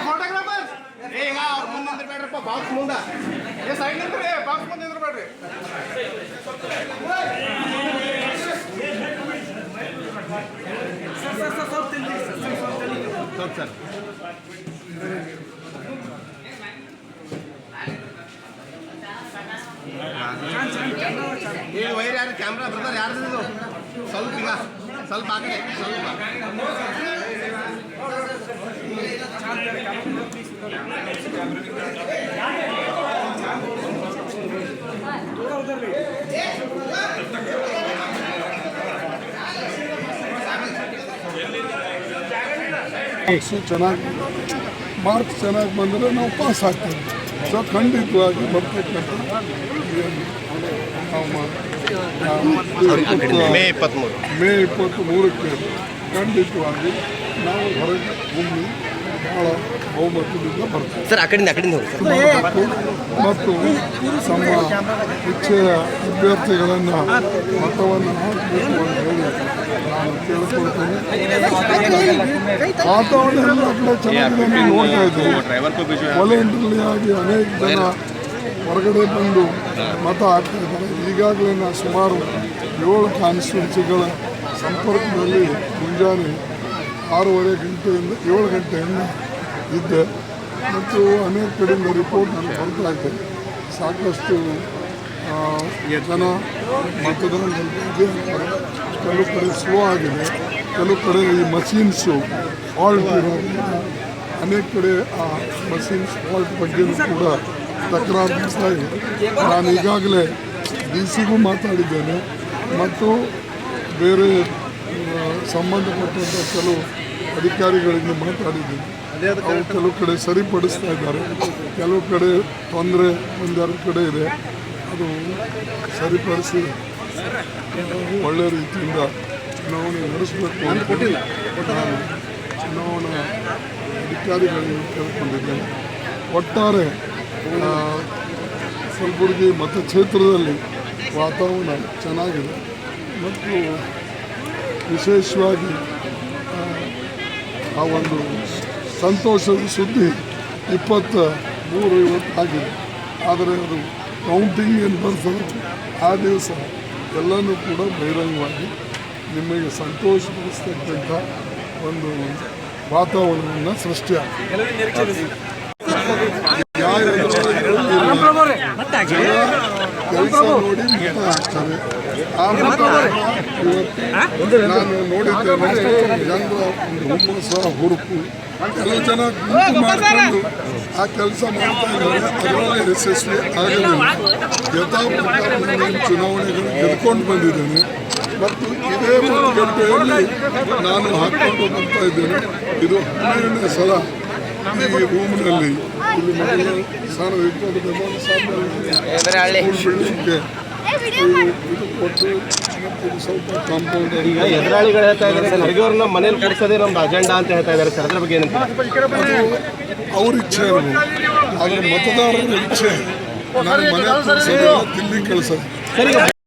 Photographer ಈಗ ಅವ್ರ ಮುಂದೆ ನಿಂದಿರ್ಬೇಡ್ರಪ್ಪ, ಬಾಕ್ಸ್ ಮುಂದೆ ಸೈಡ್ ನಿಂದ್ರಿ, ಬಾಕ್ಸ್ ಮುಂದೆ ನಿಂದಿರ್ಬೇಡ್ರಿ. ಸರ್ ಈ ವೈರ್ ಯಾರು ಕ್ಯಾಮ್ರಾ ಬರ್ತಾರೆ ಯಾರ್ದು ಸ್ವಲ್ಪ ಈಗ ಸ್ವಲ್ಪ ಆಗಲಿ ಸ್ವಲ್ಪ ಚೆನ್ನಾಗಿ ಮಾರ್ಕ್ಸ್ ಚೆನ್ನಾಗಿ ಬಂದರೆ ನಾವು ಪಾಸ್ ಆಗ್ತೀವಿ. ಸೊ ಖಂಡಿತವಾಗಿ ಬರ್ತಕ್ಕಂಥ ಮೇ 23ಕ್ಕೆ ಖಂಡಿತವಾಗಿ ನಾವು ಹೊರಗೆ ಒಮ್ಮೆ ಭಾಳ ಬಹುಮತದಿಂದ ಬರ್ತೀವಿ ಸರ್. ಆ ಕಡೆಯಿಂದ ಮತ್ತು ನಮ್ಮ ಇಚ್ಛೆಯ ಅಭ್ಯರ್ಥಿಗಳನ್ನು ಮತವನ್ನು ಹಾಕಬೇಕು ಅಂತ ಹೇಳಿ ನಾನು ಕೇಳ್ಕೊಳ್ತೇನೆ. ವಾತಾವರಣ ಎಲ್ಲ ಕಡೆ ಚೆನ್ನಾಗಿದೆ ನೋಡ್ತಾ ಇದ್ದೇವೆ. ವಾಲಂಟರಿ ಆಗಿ ಅನೇಕ ಜನ ಹೊರಗಡೆ ಬಂದು ಮತ ಹಾಕ್ತಾ ಇದ್ದಾರೆ. ಈಗಾಗಲೇ ನಾನು ಸುಮಾರು 7 ಕಾನ್ಸ್ಟಿಟ್ಯೂನ್ಸಿಗಳ ಸಂಪರ್ಕದಲ್ಲಿ ಮುಂಜಾನೆ 6:30 ಗಂಟೆಯಿಂದ 7 ಗಂಟೆಯಿಂದ ಇದ್ದೆ ಮತ್ತು ಅನೇಕ ಕಡೆಯಿಂದ ರಿಪೋರ್ಟ್ ನನಗೆ ಬರ್ತಾ ಇದೆ. ಸಾಕಷ್ಟು ಜನ ಮತದಾನ ಕೆಲವು ಕಡೆ ಸ್ಲೋ ಆಗಿದೆ, ಕೆಲವು ಕಡೆ ಈ ಮಷೀನ್ಸು ಫಾಲ್ಟ್ ಇರೋದ್ರಿಂದ ಅನೇಕ ಕಡೆ ಆ ಮಷೀನ್ಸ್ ಫಾಲ್ಟ್ ಬಗ್ಗೆ ಕೂಡ ತಕರಾರು ಮಾಡ್ತಾ ಇದೆ. ನಾನು ಈಗಾಗಲೇ ಡಿ ಸಿಗೂ ಮಾತಾಡಿದ್ದೇನೆ ಮತ್ತು ಬೇರೆ ಸಂಬಂಧಪಟ್ಟಂಥ ಕೆಲವು ಅಧಿಕಾರಿಗಳಿಂದ ಮಾತಾಡಿದ್ದೀನಿ. ಅವರು ಕೆಲವು ಕಡೆ ಸರಿಪಡಿಸ್ತಾ ಇದ್ದಾರೆ, ಕೆಲವು ಕಡೆ ತೊಂದರೆ ಒಂದೆರಡು ಕಡೆ ಇದೆ. ಅದು ಸರಿಪಡಿಸಿ ಒಳ್ಳೆಯ ರೀತಿಯಿಂದ ಚುನಾವಣೆ ನಡೆಸಬೇಕು ಅಂತ ನಾನು ಚುನಾವಣಾ ಅಧಿಕಾರಿಗಳಿಗೆ ಕೇಳ್ಕೊಂಡಿದ್ದೇನೆ. ಒಟ್ಟಾರೆ ಕಲಬುರಗಿ ಮತಕ್ಷೇತ್ರದಲ್ಲಿ ವಾತಾವರಣ ಚೆನ್ನಾಗಿದೆ ಮತ್ತು ವಿಶೇಷವಾಗಿ ಆ ಒಂದು ಸಂತೋಷದ ಸುದ್ದಿ 23 ಆಗಿದೆ. ಆದರೆ ಅದು ಕೌಂಟಿಂಗ್ ಏನು ಬರ್ತದೆ ಆ ದಿವಸ ಎಲ್ಲನೂ ಕೂಡ ಬಹಿರಂಗವಾಗಿ ನಿಮಗೆ ಸಂತೋಷಪಡಿಸ್ತಕ್ಕಂಥ ಒಂದು ವಾತಾವರಣವನ್ನು ಸೃಷ್ಟಿಯಾಗ್ತದೆ. ಕೆಲಸ ನೋಡಿ ಮತ ಹಾಕ್ತಾರೆ. ಆ ಮತ ಇವತ್ತು ನಾನು ನೋಡಿದ್ದೇನೆ. ಜನರ ಒಂದು ಹುಮ್ಮಸ್ಸ ಹುರುಪು ಕೆಲವು ಜನ ಗುಂಪು ಮಾಡಿಕೊಂಡು ಆ ಕೆಲಸ ಮಾಡ್ತಾ ಇದ್ದಾರೆ. ಅದರಲ್ಲಿ ಯಶಸ್ವಿ ಆಗಲಿಲ್ಲ. ಯಥಾಪ್ರಕಾರ ಚುನಾವಣೆಗಳು ಗೆದ್ಕೊಂಡು ಬಂದಿದ್ದೇನೆ ಮತ್ತು ಇದೇ 1 ಗಂಟೆಯಲ್ಲಿ ನಾನು ಹಾಕ್ಕೊಂಡು ಬರ್ತಾ ಇದ್ದೇನೆ. ಇದು 12ನೇ ಸಲ ಈ ರೂಮ್ನಲ್ಲಿ ಇಲ್ಲಿ ಮೊದಲು 2020 ಬಿಲ್ಡಿಂಗ್ಗೆ ಇದು ಕೊಟ್ಟು ಸ್ವಲ್ಪ ಕಾಂಪೌಂಡ್ ಈಗ ಎದುರಾಳಿಗಳು ಹೇಳ್ತಾ ಇದ್ದಾರೆ ಸರ್, ಅವ್ರನ್ನ ಮನೇಲಿ ಕಳಿಸೋದೇ ನಮ್ದು ಅಜೆಂಡಾ ಅಂತ ಹೇಳ್ತಾ ಇದ್ದಾರೆ ಸರ್. ಅದ್ರ ಬಗ್ಗೆ ಏನಂತ? ಅದು ಅವ್ರ ಇಚ್ಛೆ ಇರ್ಬೋದು, ಆದರೆ ಮತದಾರರ ಇಚ್ಛೆ ನಾನು ಮನೆ ದಿಲ್ಲಿ ಕಳಿಸೋದು.